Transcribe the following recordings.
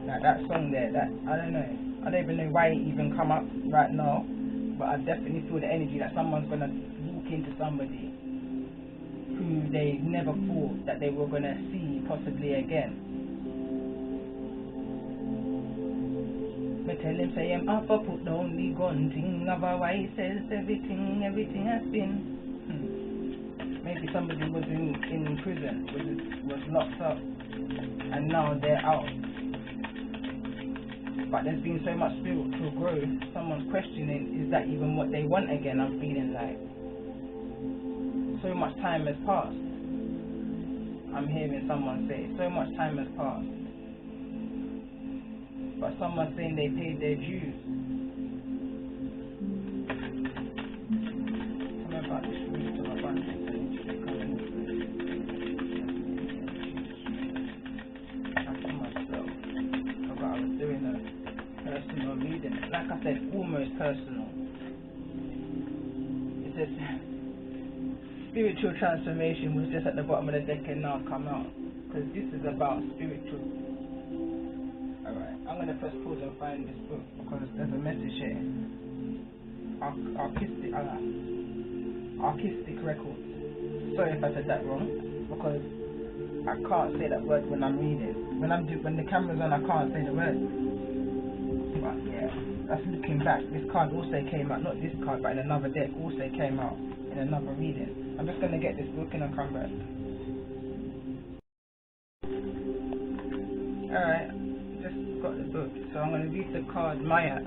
Like that song there, that, I don't know. I don't even know why it even come up right now, but I definitely feel the energy that someone's going to walk into somebody who they never thought that they were going to see possibly again. But tell him, say, I'm up, put down the gun thing, otherwise says everything has been. Maybe somebody was in prison, was locked up, and now they're out. But there's been so much spiritual growth, someone's questioning, is that even what they want again? I'm feeling like so much time has passed. I'm hearing someone say, so much time has passed. But someone's saying they paid their dues. Tell me about this root of abundance. Doing a personal reading, like I said, almost personal. It says spiritual transformation was just at the bottom of the deck and now come out, because this is about spiritual. Alright, I'm going to press pause and find this book because there's a message here. Artistic records. Sorry if I said that wrong, because I can't say that word when I'm reading. When the camera's on, I can't say the word. But yeah, that's looking back. This card also came out, not this card, but in another deck also came out in another reading. I'm just gonna get this book and I'll come back. Alright, just got the book. So I'm gonna read the card Maya.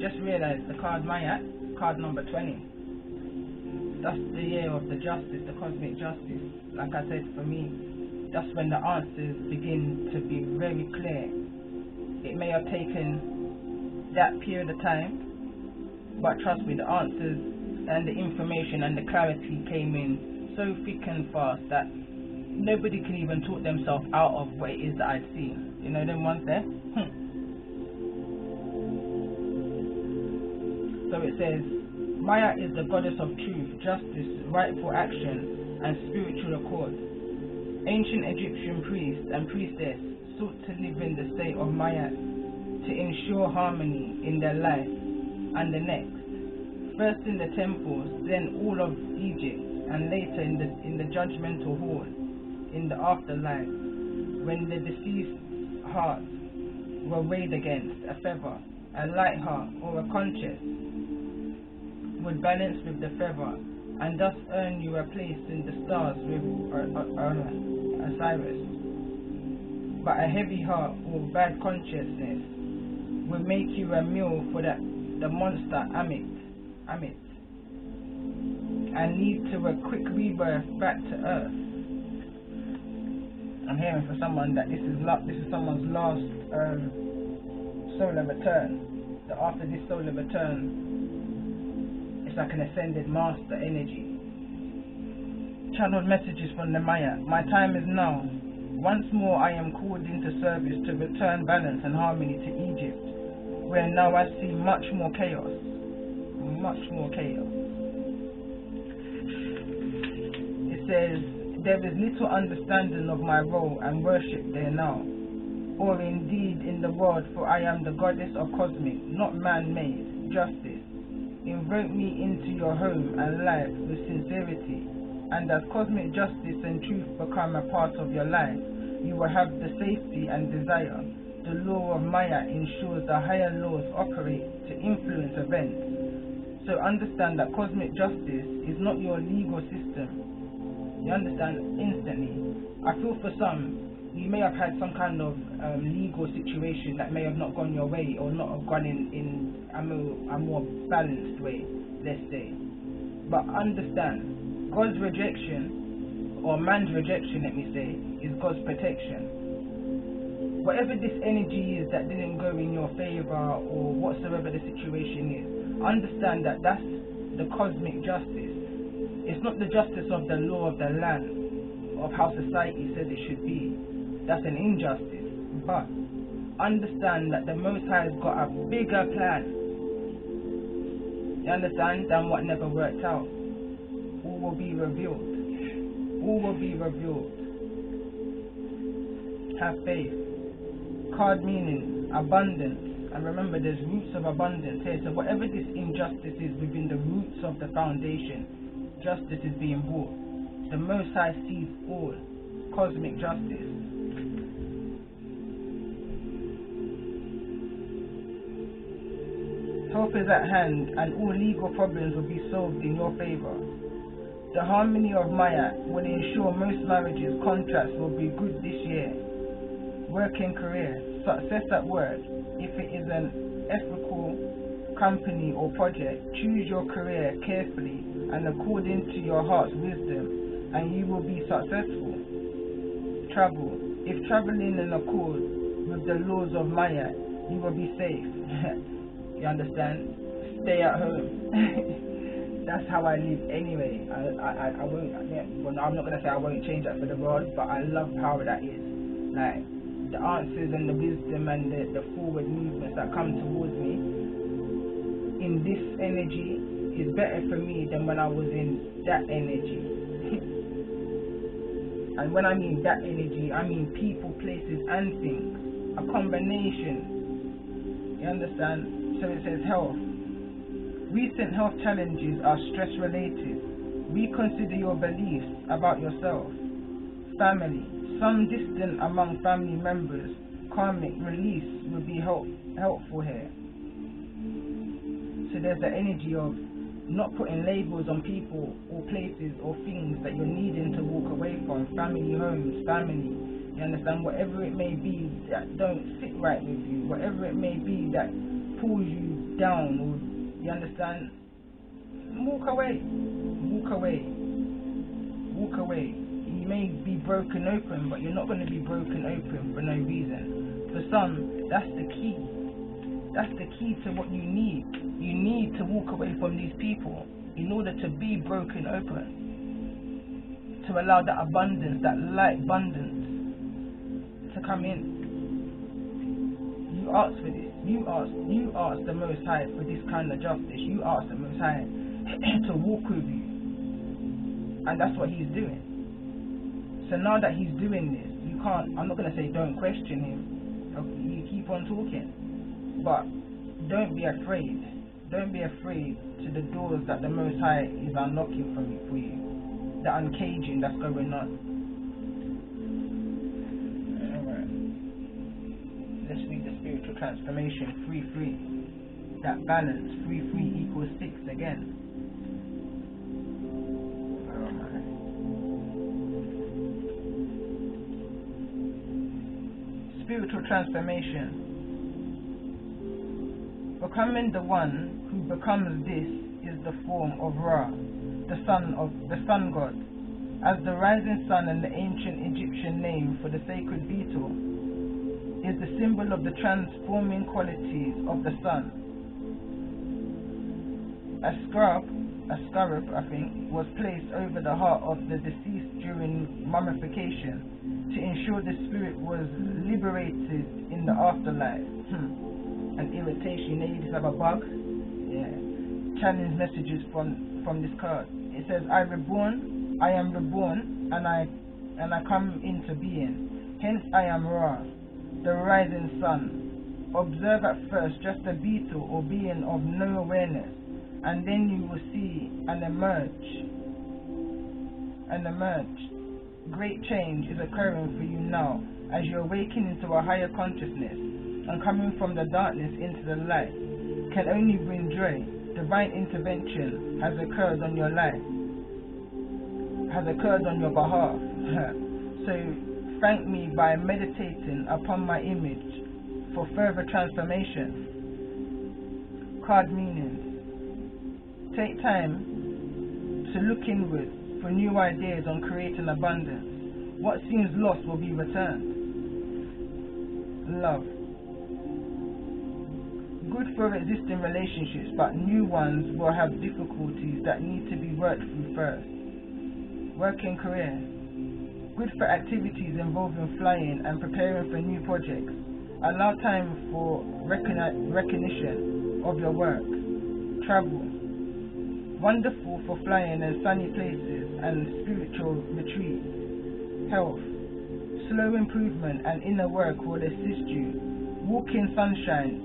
Just realised the card Maya, card number 20. That's the year of the justice, the cosmic justice. Like I said, for me, that's when the answers begin to be very clear. It may have taken that period of time, but trust me, the answers and the information and the clarity came in so thick and fast that nobody can even talk themselves out of what it is that I'd seen. You know them ones there? So it says, Maya is the goddess of truth, justice, rightful action, and spiritual accord. Ancient Egyptian priests and priestess sought to live in the state of Maya to ensure harmony in their life and the next. First in the temples, then all of Egypt, and later in the judgmental hall, in the afterlife, when the deceased hearts were weighed against a feather, a light heart or a conscience would balance with the feather, and thus earn you a place in the stars with Osiris. But a heavy heart or bad consciousness will make you a meal for the monster Amit, and lead to a quick rebirth back to earth. I'm hearing for someone that this is someone's last solar return. That after this solar return, it's like an ascended master energy. Channeled messages from the Maya. My time is now. Once more I am called into service to return balance and harmony to Egypt, where now I see much more chaos. Much more chaos. It says, there is little understanding of my role and worship there now, or indeed in the world, for I am the goddess of cosmic, not man-made, justice. Invoke me into your home and life with sincerity, and as cosmic justice and truth become a part of your life, you will have the safety and desire. The law of Maya ensures the higher laws operate to influence events. So understand that cosmic justice is not your legal system. You understand instantly. I feel for some, you may have had some kind of legal situation that may have not gone your way, or not have gone in a more balanced way, let's say. But understand, God's rejection, or man's rejection, let me say, is God's protection. Whatever this energy is that didn't go in your favor, or whatsoever the situation is, understand that that's the cosmic justice. It's not the justice of the law of the land, of how society says it should be. That's an injustice. But understand that the Most High has got a bigger plan, you understand, than what never worked out. All will be revealed. All will be revealed. Have faith. Card meaning abundance. And remember, there's roots of abundance here. So whatever this injustice is within the roots of the foundation, justice is being brought. The Most High sees all. Cosmic justice. Help is at hand, and all legal problems will be solved in your favor. The harmony of Maya will ensure most marriages, contracts will be good this year. Work and career, success at work. If it is an ethical company or project, choose your career carefully and according to your heart's wisdom, and you will be successful. Travel. If traveling in accord with the laws of Maya, you will be safe. You understand? Stay at home. That's how I live anyway. I won't, well, I'm not going to say I won't change that for the world, but I love how that is. Like, the answers and the wisdom and the forward movements that come towards me in this energy is better for me than when I was in that energy. And when I mean that energy, I mean people, places and things. A combination. You understand? So it says health. Recent health challenges are stress related. Reconsider your beliefs about yourself. Family. Some distant among family members, karmic release will be helpful here. So there's the energy of not putting labels on people or places or things that you're needing to walk away from. Family, homes, family. You understand? Whatever it may be that don't sit right with you, whatever it may be that pulls you down, or you understand? Walk away. Walk away. Walk away. You may be broken open, but you're not going to be broken open for no reason. For some, that's the key. That's the key to what you need. You need to walk away from these people in order to be broken open, to allow that abundance, that light abundance to come in. You ask for this. You ask the Most High for this kind of justice. You ask the Most High to walk with you, and that's what He's doing. So now that He's doing this, you can't, I'm not going to say don't question Him. You keep on talking. But don't be afraid. Don't be afraid to the doors that the Most High is unlocking for you. The uncaging that's going on. Alright. Let's read the spiritual transformation. 3-3. That balance. 3-3 equals 6 again. Spiritual transformation. Becoming the one who becomes this is the form of Ra, the sun god, as the rising sun and the ancient Egyptian name for the sacred beetle is the symbol of the transforming qualities of the sun. A scarab, I think, was placed over the heart of the deceased during mummification to ensure the spirit was liberated in the afterlife. An irritation. You know, you just have a bug. Yeah. Challenge messages from this card. It says, I am reborn, and I come into being. Hence I am Ra, the rising sun. Observe at first just a beetle or being of no awareness, and then you will see and emerge. Great change is occurring for you now as you awaken into a higher consciousness, and coming from the darkness into the light can only bring joy. Divine intervention has occurred on your life, has occurred on your behalf. So thank me by meditating upon my image for further transformation. Card meanings. Take time to look inward for new ideas on creating abundance. What seems lost will be returned. Love. Good for existing relationships, but new ones will have difficulties that need to be worked through first. Work and career. Good for activities involving flying and preparing for new projects. Allow time for recognition of your work. Travel. Wonderful for flying and sunny places and spiritual retreats. Health. Slow improvement and inner work will assist you. Walk in sunshine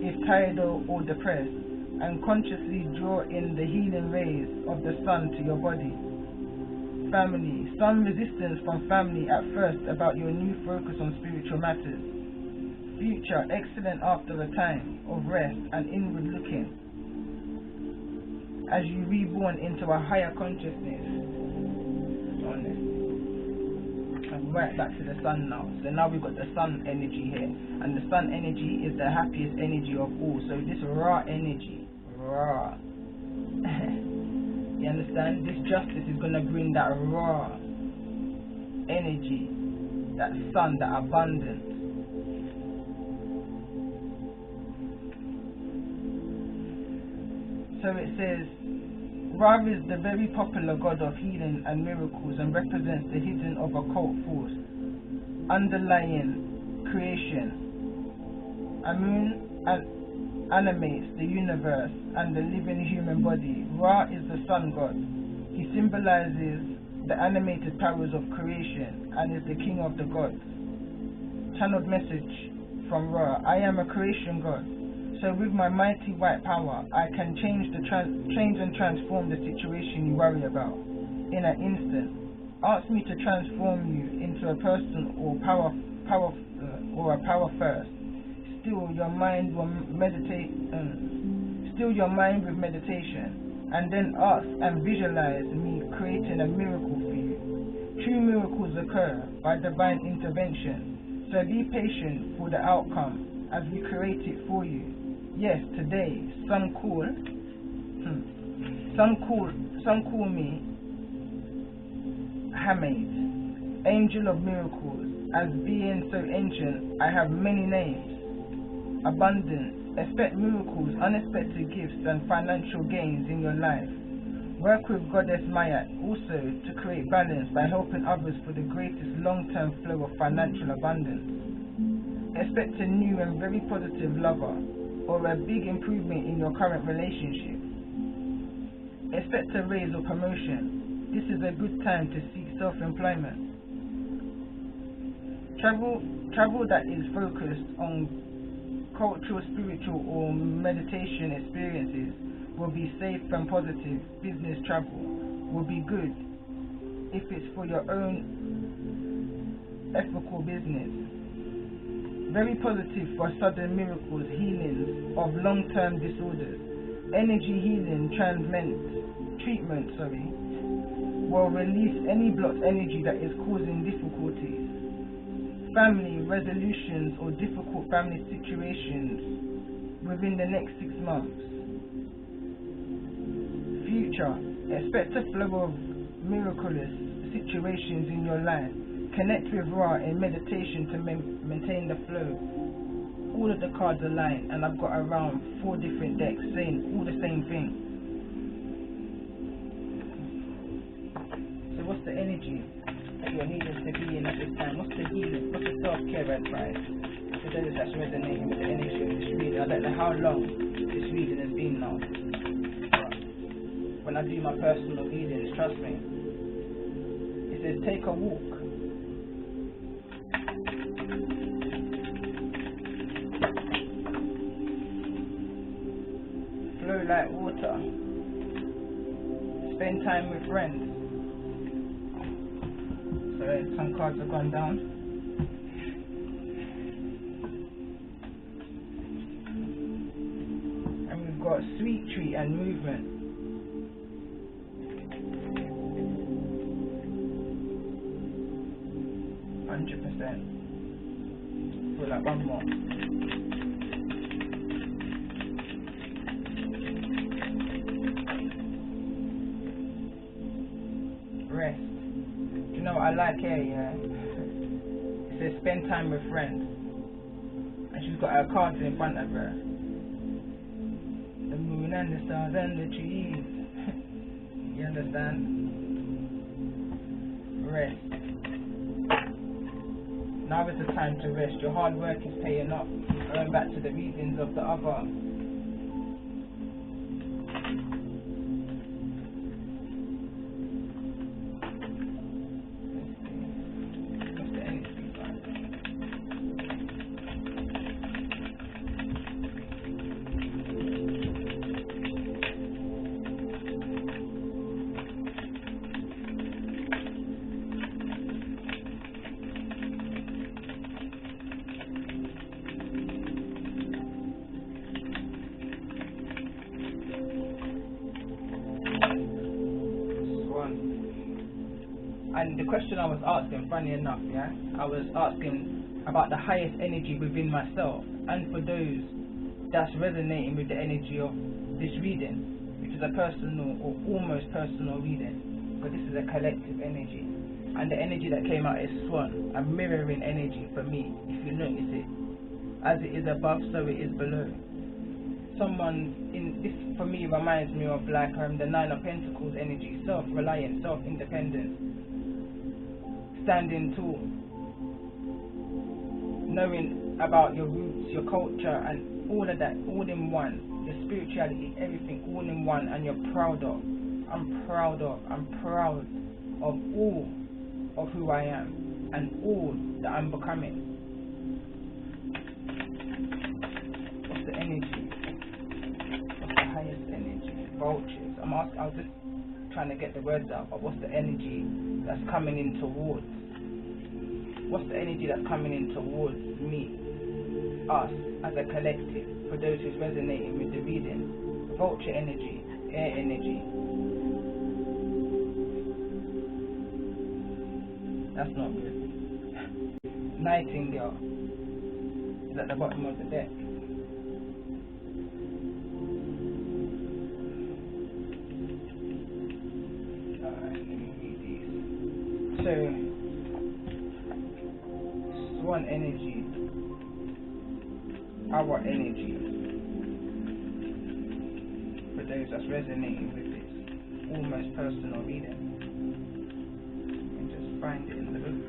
if tired or depressed, and consciously draw in the healing rays of the sun to your body. Family. Some resistance from family at first about your new focus on spiritual matters. Future. Excellent after a time of rest and inward looking as you reborn into a higher consciousness. Right back to the sun now. So now we've got the sun energy here, and the sun energy is the happiest energy of all. So this raw energy, raw. You understand? This justice is gonna bring that raw energy, that sun, that abundance. So it says, Ra is the very popular god of healing and miracles and represents the hidden of occult force underlying creation. Amun animates the universe and the living human body. Ra is the sun god. He symbolizes the animated powers of creation and is the king of the gods. Channeled message from Ra. I am a creation god. So with my mighty white power, I can change and transform the situation you worry about in an instant. Ask me to transform you into a person or a power first. Still your mind with meditation, and then ask and visualize me creating a miracle for you. True miracles occur by divine intervention. So be patient for the outcome as we create it for you. Yes, today some call me Hamid, angel of miracles. As being so ancient, I have many names. Abundance. Expect miracles, unexpected gifts, and financial gains in your life. Work with Goddess Mayat also to create balance by helping others for the greatest long-term flow of financial abundance. Expect a new and very positive lover, or a big improvement in your current relationship. Expect a raise or promotion. This is a good time to seek self-employment. Travel that is focused on cultural, spiritual, or meditation experiences will be safe and positive. Business travel will be good if it's for your own ethical business. Very positive for sudden miracles, healings of long-term disorders. Energy healing treatment will release any blocked energy that is causing difficulties. Family resolutions or difficult family situations within the next 6 months. Future. Expect a flow of miraculous situations in your life. Connect with Ra in meditation to maintain the flow. All of the cards align, and I've got around 4 different decks saying all the same thing. So what's the energy that you're needing to be in at this time? What's the healing? What's the self-care advice for those that's resonating with the energy of this reading? I don't know how long this reading has been now. But when I do my personal readings, trust me, it says take a walk. Flow like water. Spend time with friends. So some cards have gone down. And we've got sweet treat and movement. Feel like one more. Rest. You know what I like here, yeah? It says spend time with friends. And she's got her cards in front of her. The moon and the stars and the trees. You understand? Rest. Now is the time to rest. Your hard work is paying off. Going back to the readings of the other. the question I was asking, funny enough, yeah, I was asking about the highest energy within myself, and for those that's resonating with the energy of this reading, which is a personal or almost personal reading, but this is a collective energy. And the energy that came out is Swan, a mirroring energy for me, if you notice it. As it is above, so it is below. Someone in this, for me, reminds me of like the Nine of Pentacles energy, self-reliant, self-independent, standing tall, knowing about your roots, your culture, and all of that, all in one, your spirituality, everything, all in one, and you're proud of. I'm proud of all of who I am and all that I'm becoming. What's the energy? What's the highest energy? Vultures. I was just trying to get the words out, but what's the energy that's coming in towards? What's the energy that's coming in towards me, us, as a collective, for those who's resonating with the reading? Vulture energy, air energy. That's not good. Nightingale is at the bottom of the deck. Alright, let me read these. So, Swan energy, our energy, for those that's resonating with this almost personal reading. Find it in the book.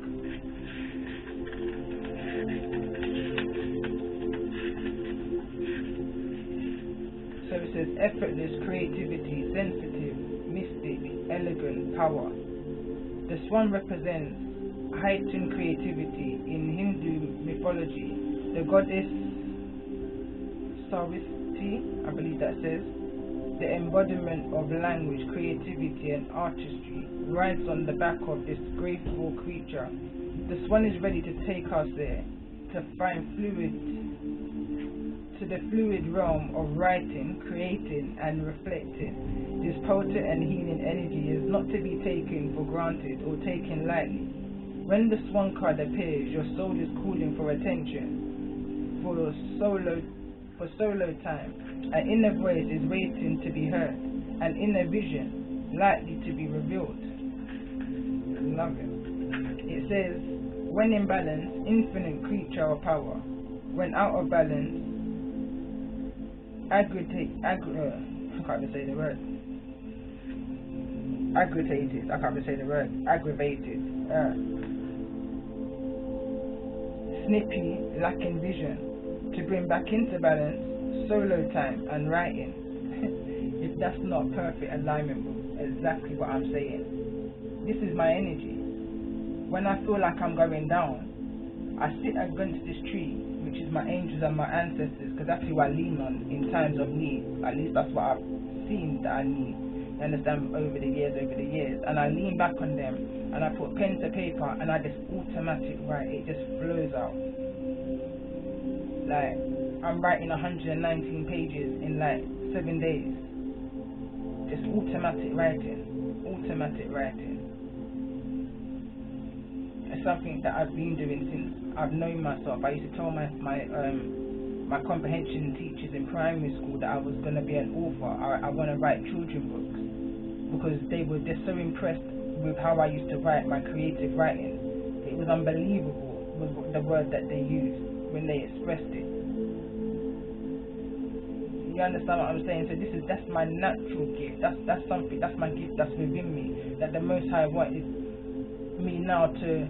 So it says effortless creativity, sensitive, mystic, elegant, power. The swan represents heightened creativity. In Hindu mythology, the goddess Saraswati, I believe that says, the embodiment of language, creativity and artistry, rides on the back of this graceful creature. The swan is ready to take us there, to find the fluid realm of writing, creating and reflecting. This potent and healing energy is not to be taken for granted or taken lightly. When the swan card appears, your soul is calling for attention, for solo time. An inner voice is waiting to be heard, an inner vision likely to be revealed. Love it. It says, when in balance, infinite creature of power. When out of balance, aggravated. Snippy, lacking vision. To bring back into balance, solo time and writing. If that's not perfect alignment with exactly what I'm saying. This is my energy. When I feel like I'm going down, I sit against this tree, which is my angels and my ancestors, because that's who I lean on in times of need. At least that's what I've seen that I need. You understand? Over the years. And I lean back on them, and I put pen to paper, and I just automatic write. It just flows out. Like, I'm writing 119 pages in like 7 days. Just automatic writing. It's something that I've been doing since I've known myself. I used to tell my comprehension teachers in primary school that I was going to be an author. I want to write children books, because they were just so impressed with how I used to write, my creative writing. It was unbelievable with the word that they used when they expressed it. You understand what I'm saying? So that's my natural gift. That's something. That's my gift. That's within me. That the Most High wanted me now to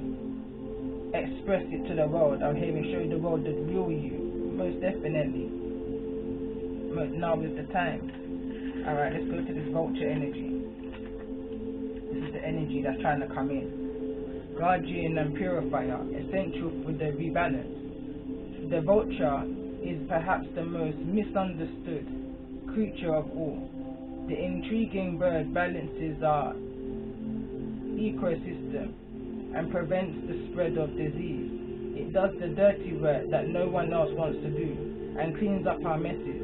express it to the world. I'm here to show the world the real you. Most definitely. Now is the time. All right. Let's go to this vulture energy. This is the energy that's trying to come in. Guardian and purifier, essential for the rebalance. The vulture is perhaps the most misunderstood creature of all. The intriguing bird balances our ecosystem and prevents the spread of disease. It does the dirty work that no one else wants to do and cleans up our messes.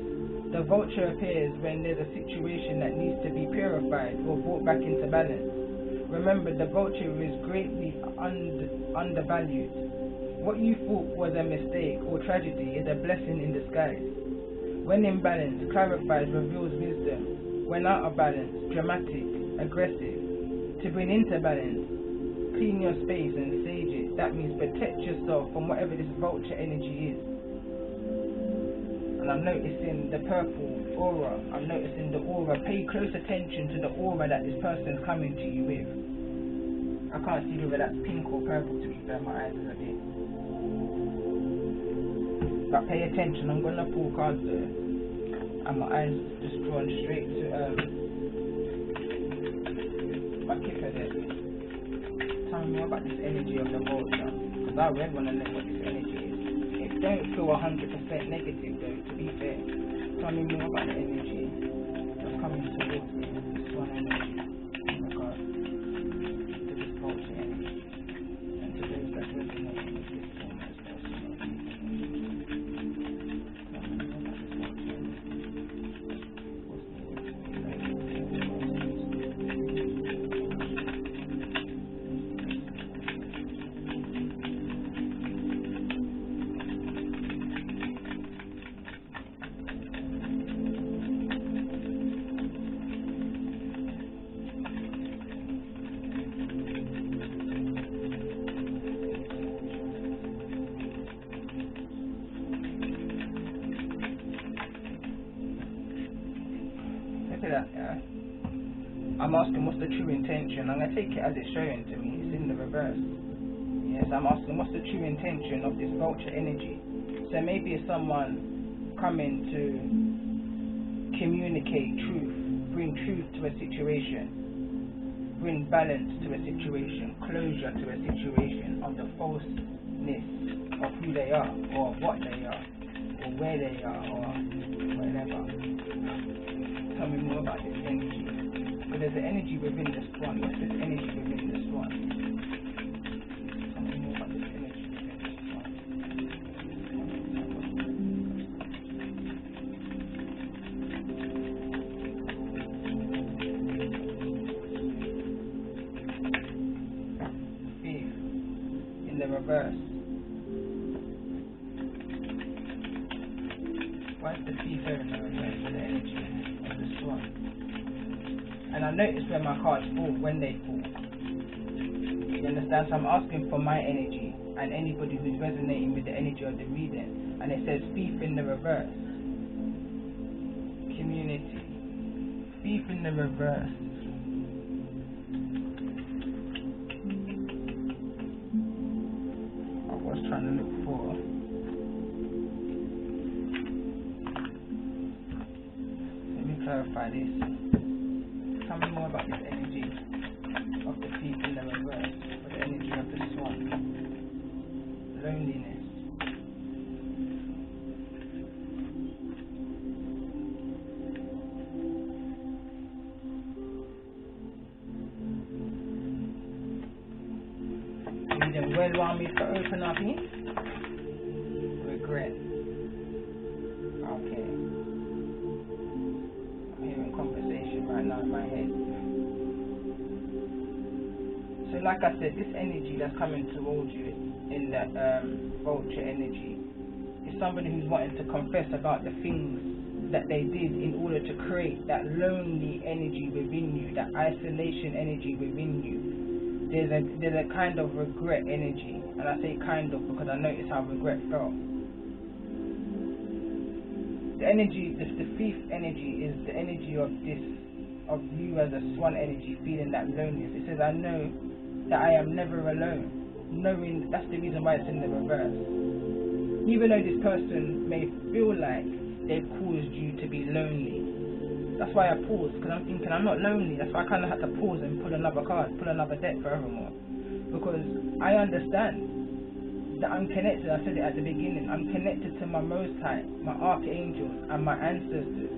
The vulture appears when there's a situation that needs to be purified or brought back into balance. Remember, the vulture is greatly undervalued. What you thought was a mistake or tragedy is a blessing in disguise. When in balance, clarifies, reveals wisdom. When out of balance, dramatic, aggressive. To bring into balance, clean your space and sage it. That means protect yourself from whatever this vulture energy is. And I'm noticing the purple aura. I'm noticing the aura. Pay close attention to the aura that this person's coming to you with. I can't see whether that's pink or purple, to be fair. My eyes is a bit. But pay attention. I'm gonna pull cards there, and my eyes just drawn straight to my kipper there. Tell me more about this energy of the vulture, because I really want to know what this energy is. It don't feel 100% negative though, to be fair. Tell me more about the energy that's coming towards me. This one energy. Oh my god. To this vulture energy. And to those that resonate with this almost personal. Tell me more about this vulture energy. What's needed to be made? That, yeah. I'm asking what's the true intention. I'm going to take it as it's showing to me. It's in the reverse. Yes, I'm asking what's the true intention of this vulture energy. So maybe it's someone coming to communicate truth, bring truth to a situation, bring balance to a situation, closure to a situation of the falseness of who they are, or what they are, or where they are, or whatever. Tell me more about this energy. But there's an energy within this one. What's this energy within this one? Tell me more about this energy within this one. Thief in the reverse. Why is the thief here in the reverse for the energy? This one. And I notice where my cards fall, when they fall. You understand? So I'm asking for my energy and anybody who's resonating with the energy of the reading. And it says thief in the reverse. Community. Thief in the reverse. I was trying to look for. Clarify this. Tell me more about this energy of the thief in the reverse, or the energy of the swan. Loneliness. You then well want me to open up here? Regret. Okay. Conversation right now in my head. So like I said, this energy that's coming towards you in that vulture energy is somebody who's wanting to confess about the things that they did in order to create that lonely energy within you, that isolation energy within you. There's a kind of regret energy, and I say kind of because I noticed how regret felt. The energy, the thief energy, is the energy of you as a swan energy, feeling that loneliness. It says, I know that I am never alone. Knowing that's the reason why it's in the reverse. Even though this person may feel like they've caused you to be lonely. That's why I paused, because I'm thinking I'm not lonely. That's why I kind of had to pause and pull another card, pull another deck forevermore. Because I understand that I'm connected. I said it at the beginning. I'm connected to my Most High, my archangels, and my ancestors.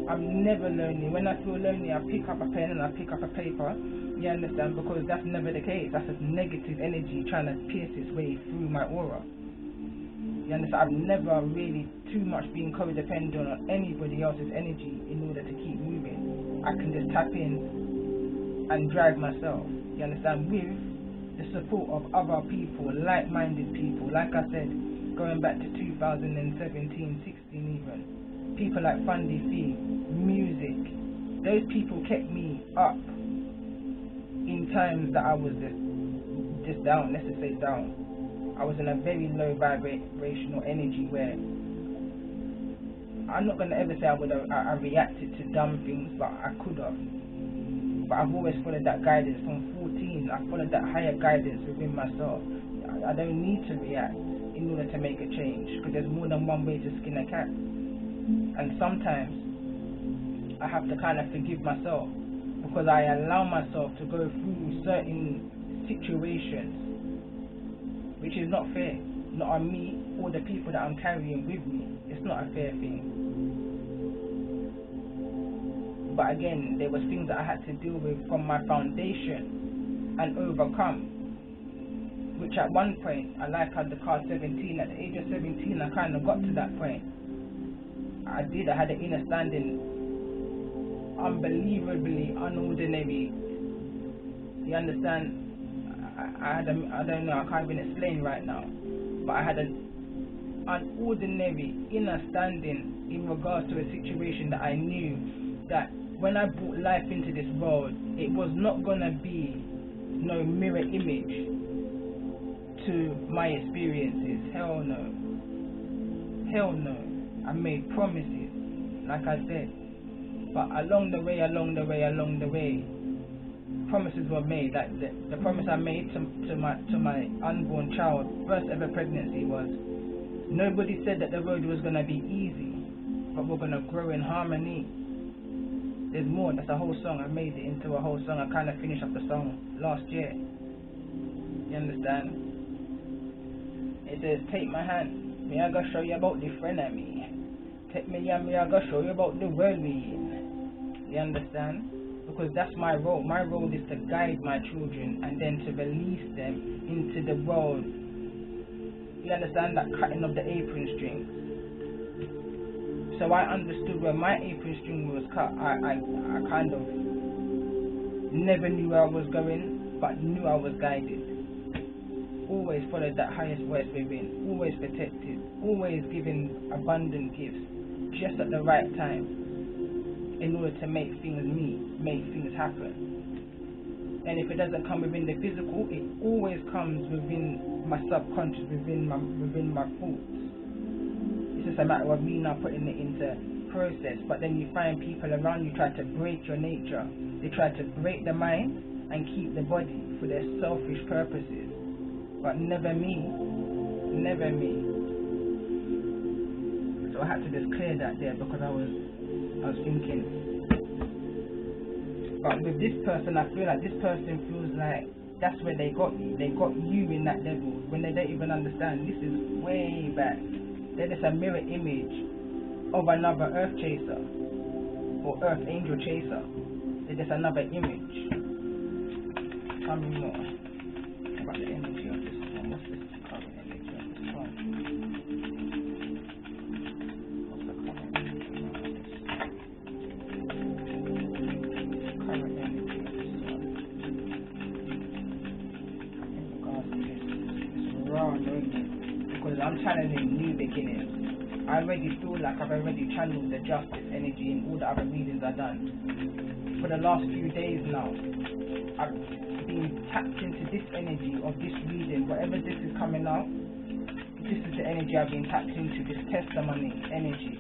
I'm never lonely. When I feel lonely, I pick up a pen and I pick up a paper. You understand? Because that's never the case. That's a negative energy trying to pierce its way through my aura. You understand? I've never really too much been codependent on anybody else's energy in order to keep moving. I can just tap in and drive myself. You understand? With the support of other people, like-minded people. Like I said, going back to 2017, 16 even. People like Fundy C, music. Those people kept me up in times that I was just down. Let's just say down. I was in a very low vibrational energy where I'm not going to ever say I reacted to dumb things, but I could have. But I've always followed that guidance from 14. I followed that higher guidance within myself. I don't need to react in order to make a change, because there's more than one way to skin a cat. And sometimes I have to kind of forgive myself, because I allow myself to go through certain situations, which is not fair. Not on me or the people that I'm carrying with me. It's not a fair thing. But again, there was things that I had to deal with from my foundation and overcome. Which at one point, I like how the card 17, at the age of 17, I kind of got to that point. I had an inner standing, unbelievably unordinary. You understand? I don't know, I can't even explain right now. But I had an unordinary inner standing in regards to a situation that I knew that when I brought life into this world, it was not going to be no mirror image to my experiences. Hell no. Hell no. I made promises, like I said. But along the way, promises were made. Like the promise I made to my unborn child, first ever pregnancy, was nobody said that the road was going to be easy, but we're going to grow in harmony. There's more. That's a whole song. I made it into a whole song. I kind of finished up the song last year. You understand? It says, take my hand, me I go show you about different of me. Take me and me I go show you about the world we in. You understand? Because that's my role. My role is to guide my children and then to release them into the world. You understand? That cutting of the apron string. So I understood where my apron string was cut. I kind of never knew where I was going, but knew I was guided. Always followed that highest voice within. Always protected. Always given abundant gifts, just at the right time, in order to make things meet, make things happen. And if it doesn't come within the physical, it always comes within my subconscious, within my thoughts. It's just a matter of me now putting it into process. But then you find people around you try to break your nature. They try to break the mind and keep the body for their selfish purposes. But never me. Never me. So I had to just clear that there, because I was thinking. But with this person, I feel like this person feels like that's where they got you. They got you in that level when they don't even understand. This is way back. They're just a mirror image of another earth chaser or earth angel chaser. They're just another image. Tell me more about the energy of this one. What's this current energy of this one? What's the current energy of this? Current energy of this one. In regards to this raw moment. Because I'm channeling new beginnings. I already feel like I've already channeled the justice energy in all the other readings I've done. For the last few days now, I've been tapped into this energy of this reading. Whatever this is coming out, this is the energy I've been tapped into, this testimony energy.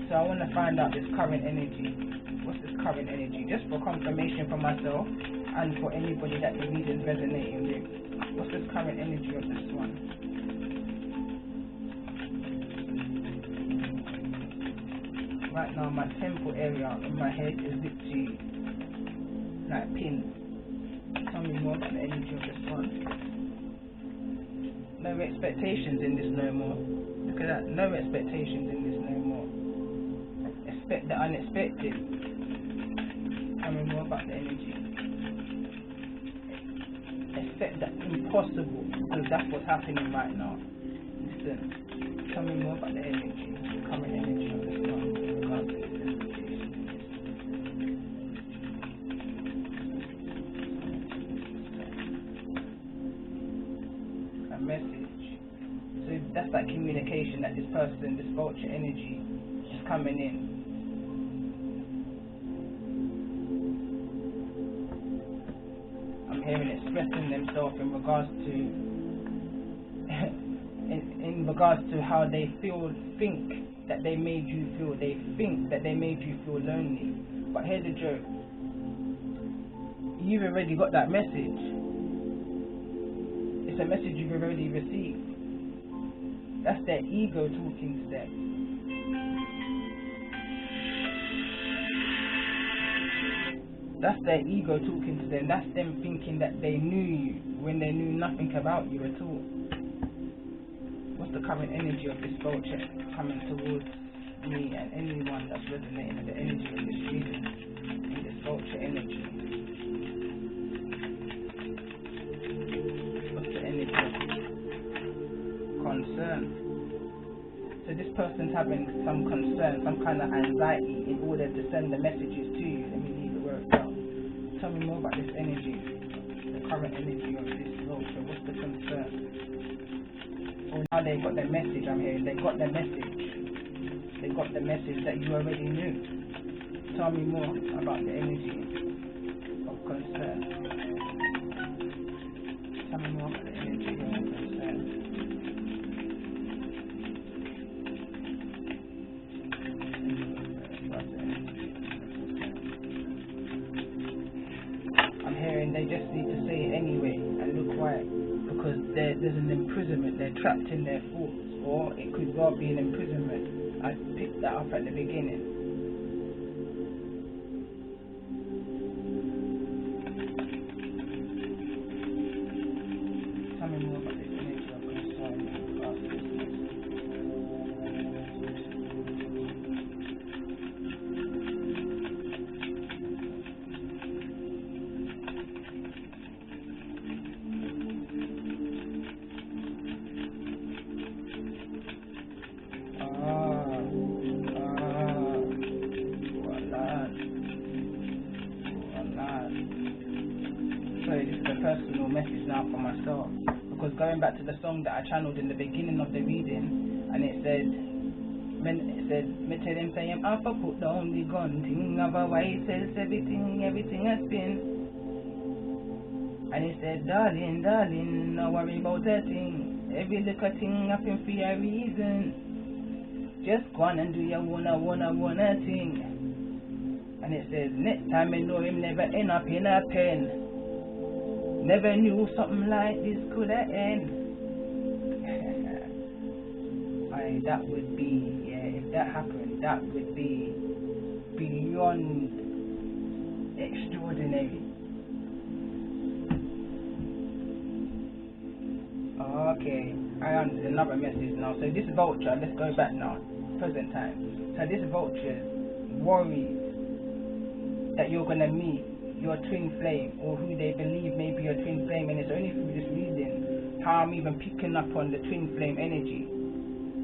So I want to find out this current energy. What's this current energy? Just for confirmation for myself and for anybody that the reading's resonating with. What's this current energy of this one? Right now my temple area in my head is literally like pinned. Tell me more about the energy of this one. No expectations in this no more. Look at that. No expectations in this no more. Expect the unexpected. Tell me more about the energy. Expect the impossible, because that's what's happening right now. Listen. Tell me more about the energy. Current energy of this one. that communication that this person, this vulture energy is coming in. I'm hearing expressing themselves in regards to in regards to how they think that they made you feel. They think that they made you feel lonely. But here's the joke. You've already got that message. It's a message you've already received. That's their ego talking to them. That's their ego talking to them. That's them thinking that they knew you when they knew nothing about you at all. What's the current energy of this vulture coming towards me and anyone that's resonating with the energy of this reading in this vulture energy? What's the energy of concern? So this person's having some concern, some kind of anxiety in order to send the messages to you. Let me leave it where it's at. Tell me more about this energy, the current energy of this vulture. What's the concern? Oh, now they got the message. I'm hearing they got the message. They got the message that you already knew. Tell me more about the energy of concern. Tell me more about the energy of concern. I'm hearing they just need to say it anyway and look quiet. Because there's an imprisonment, they're trapped in their thoughts, or it could well be an imprisonment. I picked that up at the beginning. Tell me more about this energy of concern. Personal message now for myself, because going back to the song that I channeled in the beginning of the reading, and it said me tell them say I'm up, put down the gun, thing otherwise says everything has been, and it said darling, no worry about a thing, every little thing happen for a reason, just go on and do your wanna thing, and it says next time I know him never end up in a pen. Never knew something like this could have end. That would be, if that happened, that would be beyond extraordinary. Okay, I am another message now. So this vulture, let's go back now, present time. So this vulture worries that you're going to meet your twin flame, or who they believe may be your twin flame, and it's only through this reading how I'm even picking up on the twin flame energy.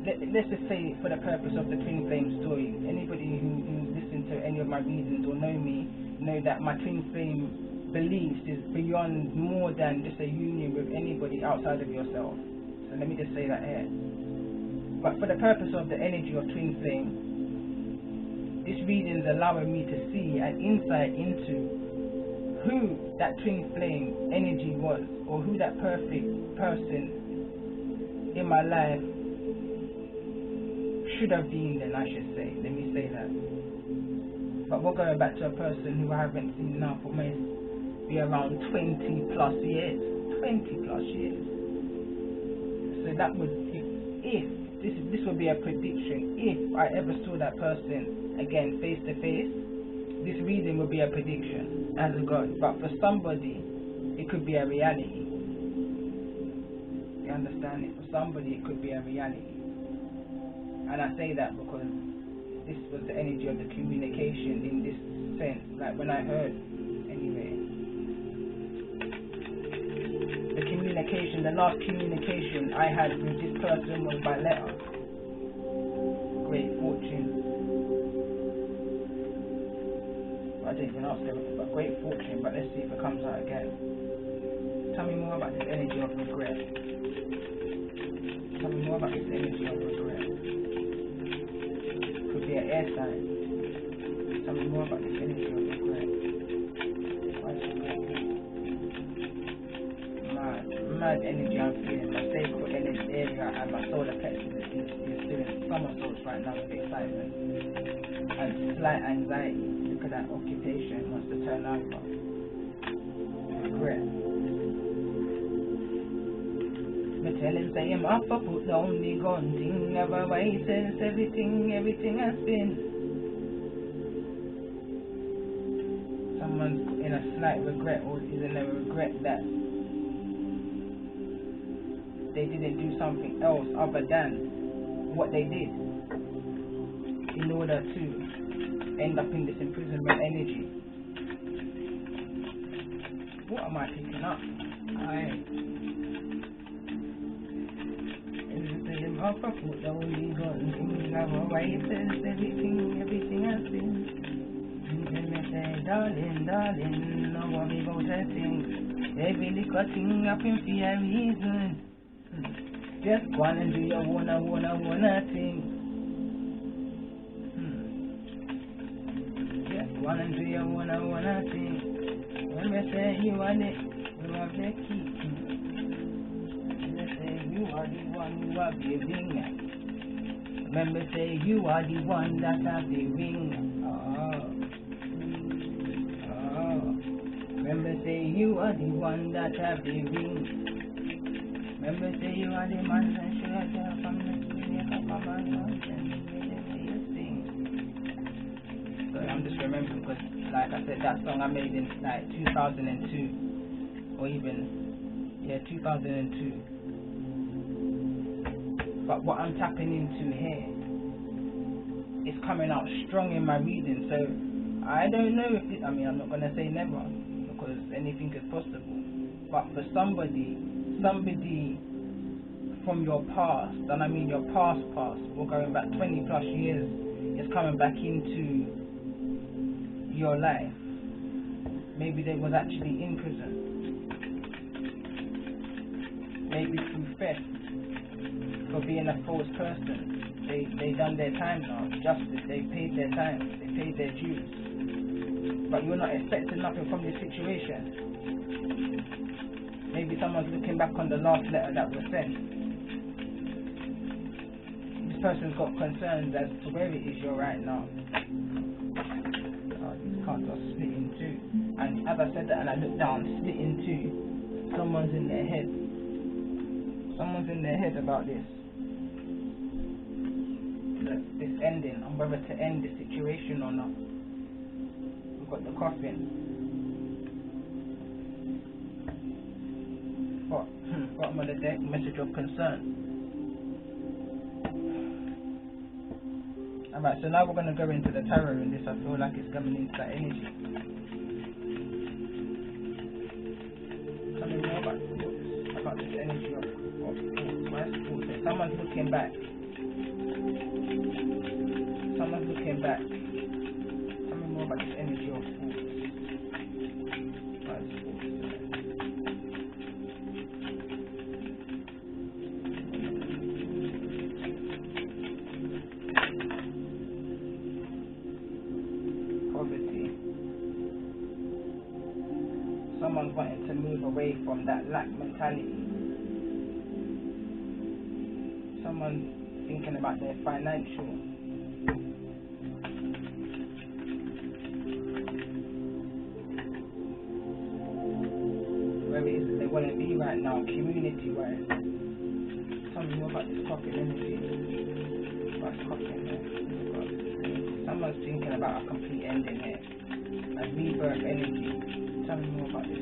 Let's just say, for the purpose of the twin flame story, anybody who's listened to any of my readings or know me know that my twin flame beliefs is beyond more than just a union with anybody outside of yourself. So let me just say that here. But for the purpose of the energy of twin flame, this reading is allowing me to see an insight into who that twin flame energy was, or who that perfect person in my life should have been, then I should say. Let me say that. But we're going back to a person who I haven't seen now for maybe around 20 plus years. 20 plus years. So that would, if this would be a prediction, if I ever saw that person again face to face, this reading would be a prediction as a god. But for somebody, it could be a reality. You understand it? For somebody, it could be a reality. And I say that because this was the energy of the communication in this sense. Like when I heard, anyway, the communication, the last communication I had with this person was by letter. Great fortune. I didn't even ask everything, but great fortune. But let's see if it comes out again. Tell me more about this energy of regret. Tell me more about this energy of regret. Could be an air sign. Tell me more about this energy of regret. Why is regret here? Mad energy I'm feeling. My sacral energy area and my solar plexus is doing somersaults right now with excitement and slight anxiety. Look at that occupation wants to turn over. Regret. Me tell him say him have to put down the gun thing. Never wait since everything has been. Someone's in a slight regret, or is in a regret that they didn't do something else other than what they did in order to end up in this imprisonment energy. What am I picking up? Up a foot the only gun thing never wait since everything has been. Then me say, darling, no worry about a thing. Every little thing happen for a reason. Just go on and do your wanna thing. Just go on and do your wanna thing. When me say you want it, you have the key. You are the one who have the ring. Remember, say you are the one that have the ring. Remember, say you are the one that have the ring. Remember, say you are the man that should have from the spirit of a man. So I'm just remembering because, like I said, that song I made in like 2002 or even 2002. But what I'm tapping into here is coming out strong in my reading. So I don't know if it, I'm not going to say never because anything is possible. But for somebody from your past, and I mean your past, or going back 20 plus years, is coming back into your life. Maybe they was actually in prison. Maybe through theft. For being a false person, they done their time now. Justice, they paid their time, they paid their dues. But you're not expecting nothing from this situation. Maybe someone's looking back on the last letter that was sent. This person's got concerns as to where it is you're right now. These cards are split in two. And as I said that and I looked down, split in two. Someone's in their head. Someone's in their head about this. This ending, and whether to end the situation or not. We've got the coffin. Bottom of the deck, message of concern. Alright, so now we're going to go into the tarot in this. I feel like it's coming into that energy. Tell me more about this energy of thoughts. Someone's looking back. Someone's looking back. Tell me more about this energy of thoughts. Poverty. Someone's wanting to move away from that lack mentality. Someone's thinking about their financial. Where it is that they want to be right now, community-wise. Tell me more about this coffin energy. What's coffin here? Someone's thinking about a complete ending here. A rebirth energy. Tell me more about this.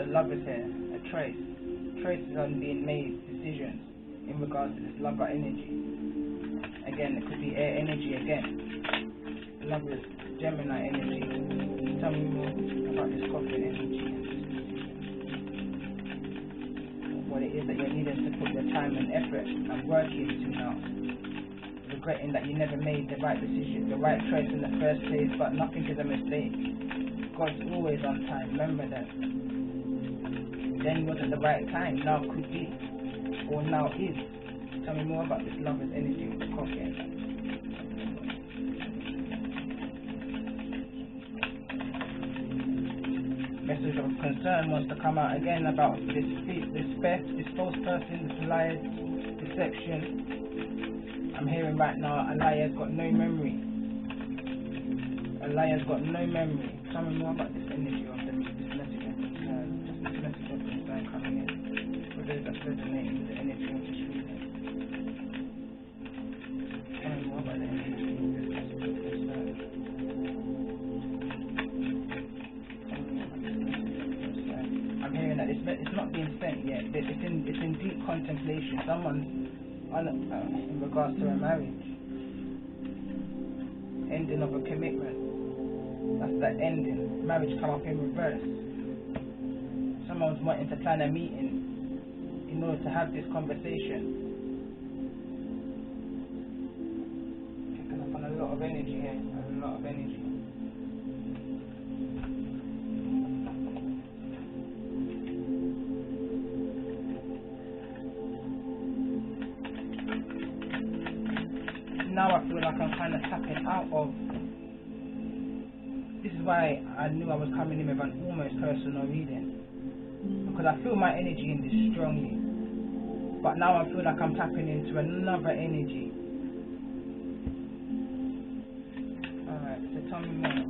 Lovers here, a trace. Traces on being made decisions in regards to this lover energy. Again, it could be air energy again. Lovers, Gemini energy. Tell me more about this coffin energy. What it is that you're needing to put your time and effort and work into now. regretting that you never made the right decision, the right choice in the first place, but nothing is a mistake. God's always on time, remember that. Then wasn't the right time, now could be, or now is. Tell me more about this lover's energy with the coffee and that. Message of concern wants to come out again about this theft, this false person, this lies, deception. I'm hearing right now a liar's got no memory. A liar's got no memory. Tell me more about this energy of this message of concern. Just this message of concern coming in. For those that resonate with the energy of this reading. Tell me more about the energy of this message of concern. I'm hearing that it's not being sent yet. It's in deep contemplation. Someone's in regards to a marriage, ending of a commitment. That's that ending. Marriage come up in reverse. Someone's wanting to plan a meeting in order to have this conversation. Picking up on a lot of energy here. A lot of energy. Now I feel like I'm kind of tapping out of. This is why I knew I was coming in with an almost personal reading, because I feel my energy in this strongly. But now I feel like I'm tapping into another energy. Alright, so tell me more.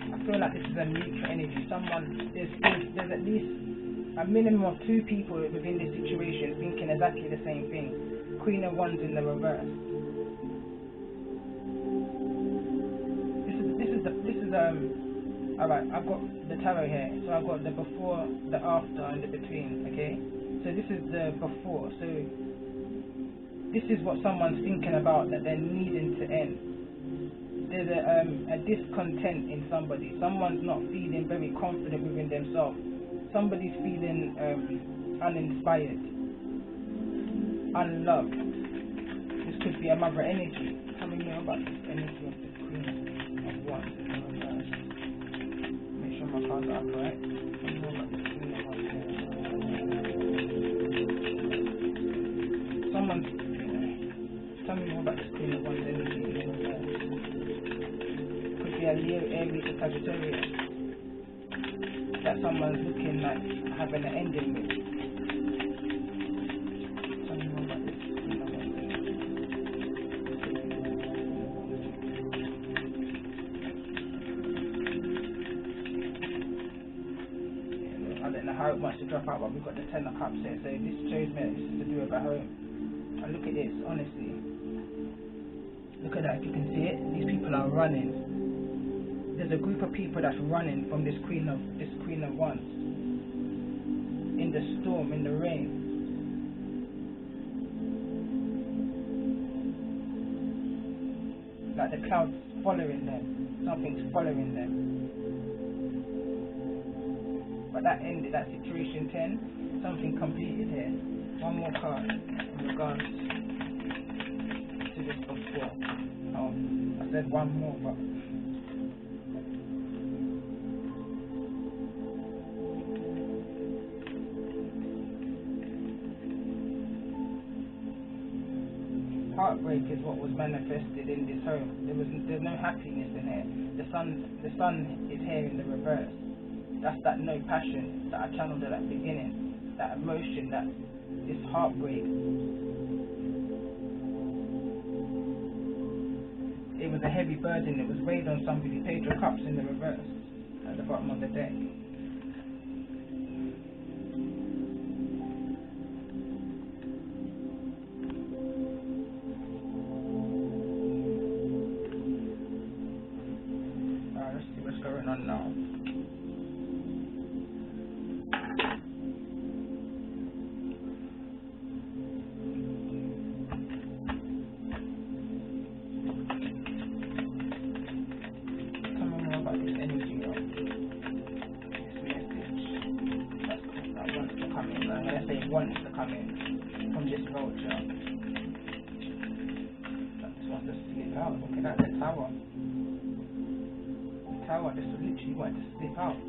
I feel like this is a neutral energy. There's at least a minimum of 2 people within this situation thinking exactly the same thing. Queen of Wands in the reverse. This is alright, I've got the tarot here, so I've got the before, the after, and the between, okay? So this is the before, so this is what someone's thinking about that they're needing to end. There's a discontent in somebody. Someone's not feeling very confident within themselves. Somebody's feeling uninspired, unloved. This could be a mother energy. Tell me more about this energy of the Queen of Wands in the reverse. Make sure my cards are correct. Tell me more about this Queen of Wands here. Tell me more about this Queen of Wands energy in the reverse. Could be a Leo, Aries, or Sagittarius that someone's looking like having an ending with. Tell me more about this. I don't know how it wants to drop out, but we've got the 10 of Cups here, so this shows me that this is to do with a home. And look at this, honestly. Look at that, if you can see it, these people are running. There's a group of people that's running from this Queen of Wands. In the storm, in the rain. Like the clouds following them. Something's following them. But that ended, that situation 10, something completed here. One more card in regards to this before. Oh, I said one more, but heartbreak is what was manifested in this home. There's no happiness in here. The sun is here in the reverse. That's that no passion that I channeled at that beginning. That emotion, that this heartbreak. It was a heavy burden. It was weighed on somebody. Page of Cups in the reverse at the bottom of the deck. Let's see what's going on now. wants to come in from this vulture. That just wants to slip out. Look at that, the tower. The tower just literally wants to slip out.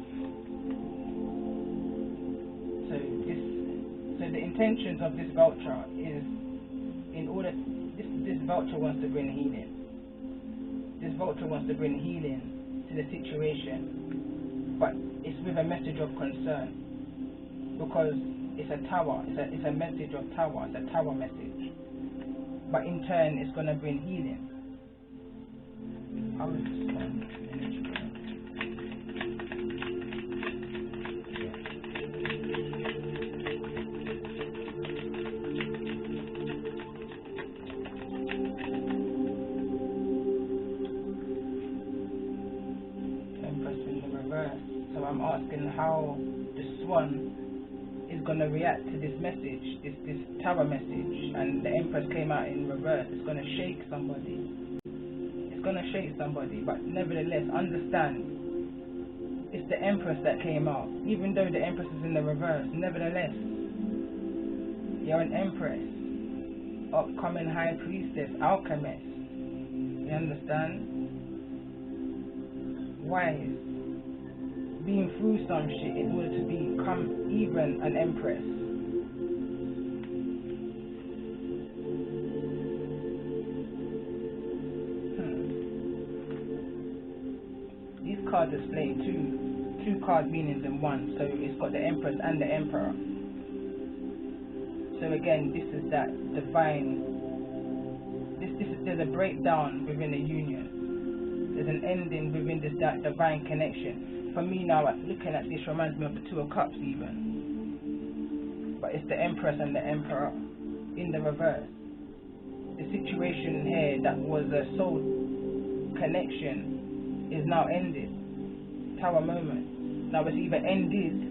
So the intentions of this vulture is, in order, this vulture wants to bring healing. This vulture wants to bring healing to the situation, but it's with a message of concern, because it's a tower, it's a message of tower, it's a tower message, but in turn it's going to bring healing. How is this one? So I'm asking how the swan is going to react to this message, this tower message, and the Empress came out in reverse. It's going to shake somebody. It's going to shake somebody, but nevertheless, understand, it's the Empress that came out. Even though the Empress is in the reverse, nevertheless, you're an Empress, upcoming High Priestess, alchemist. You understand? Wise. Being through some shit in order to become even an Empress. These cards display two card meanings in one, so it's got the Empress and the Emperor. So again, this is that divine. There's a breakdown within the union. There's an ending within that divine connection. For me now, looking at this reminds me of the Two of Cups even. But it's the Empress and the Emperor in the reverse. The situation here that was a soul connection is now ended. Tower moment. Now it's either ended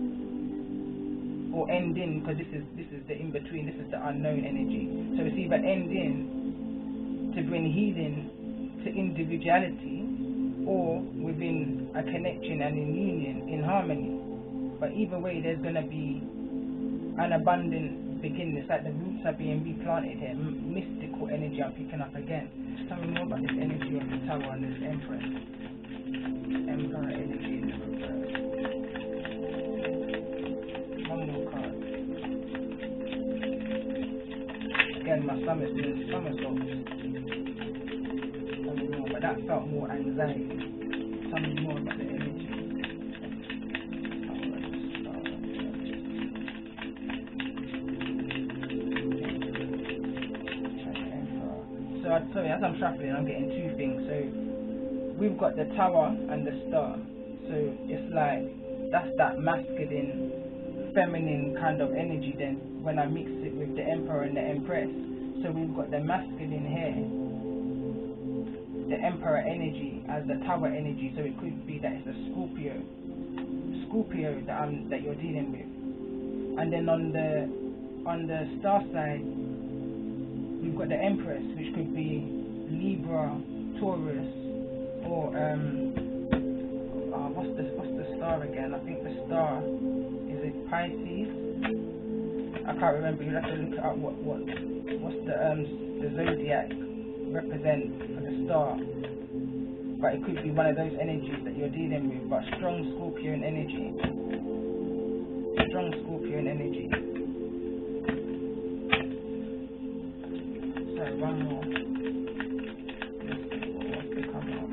or ending, because this is the in-between, this is the unknown energy. So it's either ending to bring healing to individuality, or within a connection and in union, in harmony. But either way, there's going to be an abundant beginning. It's like the roots are being replanted here. Mystical energy I'm picking up again. Tell me more about this energy of the tower and this Empress. Emperor energy in the reverse. One more card. Again, my stomach's doing somersaults. But that felt more anxiety. Tell me more about the energy. Sorry, as I'm shuffling, I'm getting two things. So we've got the tower and the star. So it's like, that's that masculine, feminine kind of energy then, when I mix it with the Emperor and the Empress. So we've got the masculine here, the Emperor energy as the tower energy. So it could be that it's a Scorpio that you're dealing with. And then on the star side, we've got the Empress, which could be Libra, Taurus, or what's the star again? I think the star is it Pisces. I can't remember. You have to look up what's the zodiac represent for the star. But it could be one of those energies that you're dealing with. But strong Scorpion energy. Strong Scorpion energy. So one more. Let's see what wants to come up.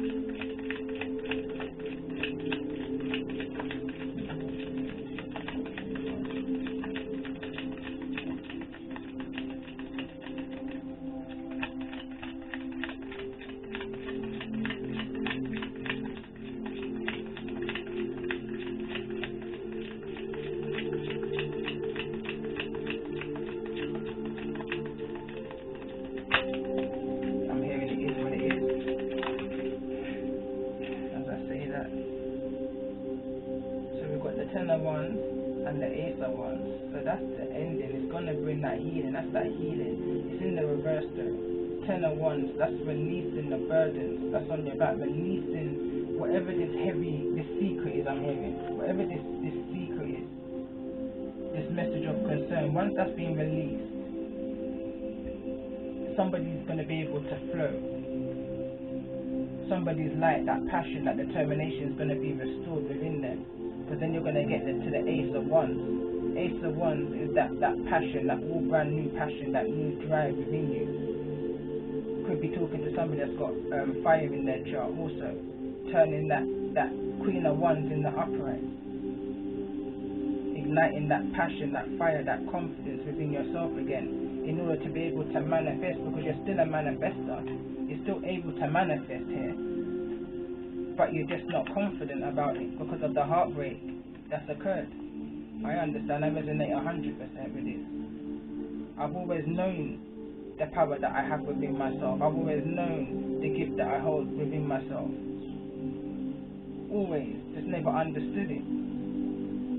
Ten of Wands and the Ace of Wands. So that's the ending. It's going to bring that healing. That's that healing. It's in the reverse though. Ten of Wands. That's releasing the burdens. That's on your back. Releasing whatever this secret is I'm hearing. Whatever this secret is. This message of concern, once that's been released, somebody's going to be able to flow. Somebody's light, that passion, that determination is going to be restored within them. Because then you're going to get to the Ace of Wands. Ace of Wands is that passion, that all brand new passion, that new drive within you. Could be talking to somebody that's got fire in their chart also. Turning that Queen of Wands in the upright. Igniting that passion, that fire, that confidence within yourself again. In order to be able to manifest, because you're still a manifestor. You're still able to manifest here. But you're just not confident about it because of the heartbreak that's occurred. I understand, I resonate 100% with this. I've always known the power that I have within myself. I've always known the gift that I hold within myself. Always, just never understood it.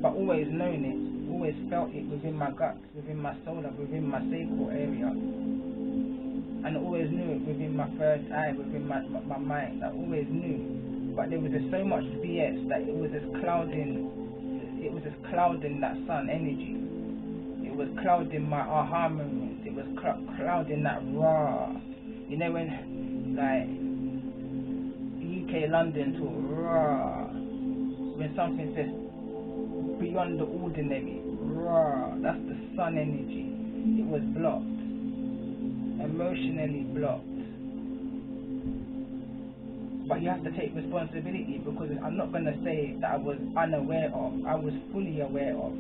But always known it. Always felt it within my gut, within my soul, within my sacral area, and always knew it within my third eye, within my mind. I always knew, but there was just so much BS that it was just clouding that sun energy. It was clouding my aha moments. It was clouding that raw. You know when like UK London tour, raw. When something's just beyond the ordinary, raw, that's the sun energy. It was blocked, emotionally blocked. But you have to take responsibility, because I'm not going to say that I was unaware of, I was fully aware of.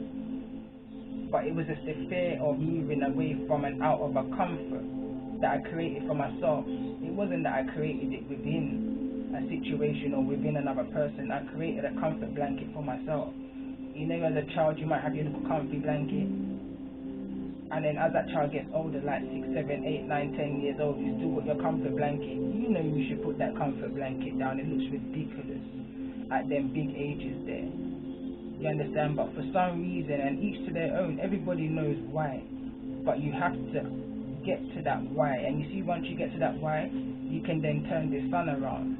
But it was just the fear of moving away from and out of a comfort that I created for myself. It wasn't that I created it within a situation or within another person. I created a comfort blanket for myself. You know, as a child, you might have your little comfy blanket, and then as that child gets older, like 6, 7, 8, 9, 10 years old, you still got your comfort blanket. You know you should put that comfort blanket down. It looks ridiculous at them big ages there. You understand? But for some reason, and each to their own, everybody knows why. But you have to get to that why. And you see, once you get to that why, you can then turn the sun around.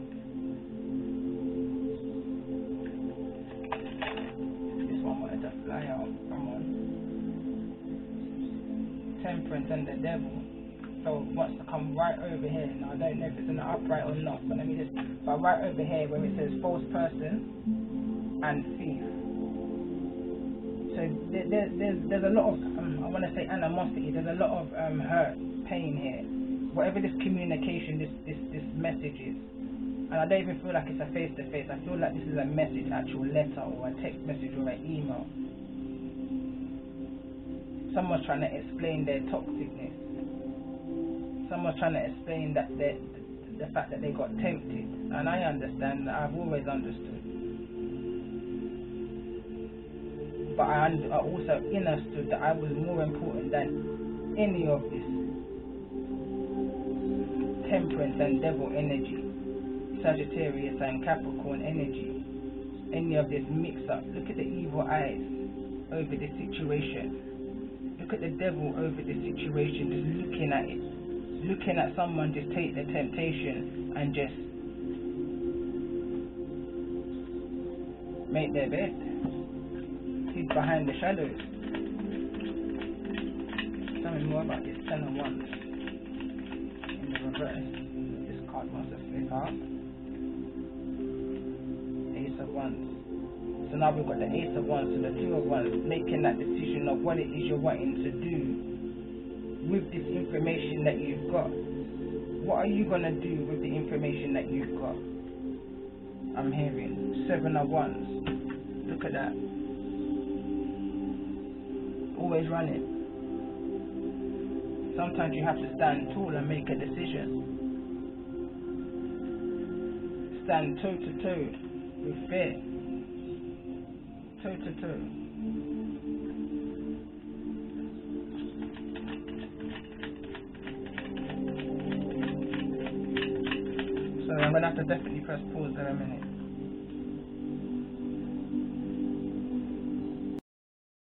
Fly out, come on. Temperance and the devil. So wants to come right over here. Now I don't know if it's in the upright or not, but let me just, but right over here where it says false person and thief. So there's a lot of I want to say animosity. There's a lot of hurt, pain here. Whatever this communication, this message is. And I don't even feel like it's a face-to-face. I feel like this is a message, actual letter or a text message or an email. Someone's trying to explain their toxicness. Someone's trying to explain that the fact that they got tempted. And I understand that. I've always understood. But I also understood that I was more important than any of this temperance and devil energy, Sagittarius and Capricorn energy, any of this mix-up. Look at the evil eyes over this situation. Look at the devil over this situation, just looking at it. Looking at someone just take the temptation and just make their bed. Hid behind the shadows. Tell me more about this 10 of Wands in the reverse. This card wants to flip out. Ace of Wands. So now we've got the Ace of Wands and the 2 of Wands, making that decision of what it is you're wanting to do with this information that you've got. What are you going to do with the information that you've got? I'm hearing 7 of Wands. Look at that. Always running. Sometimes you have to stand tall and make a decision. Stand toe to toe with fear. Toe to toe. So I'm going to have to definitely press pause there a minute.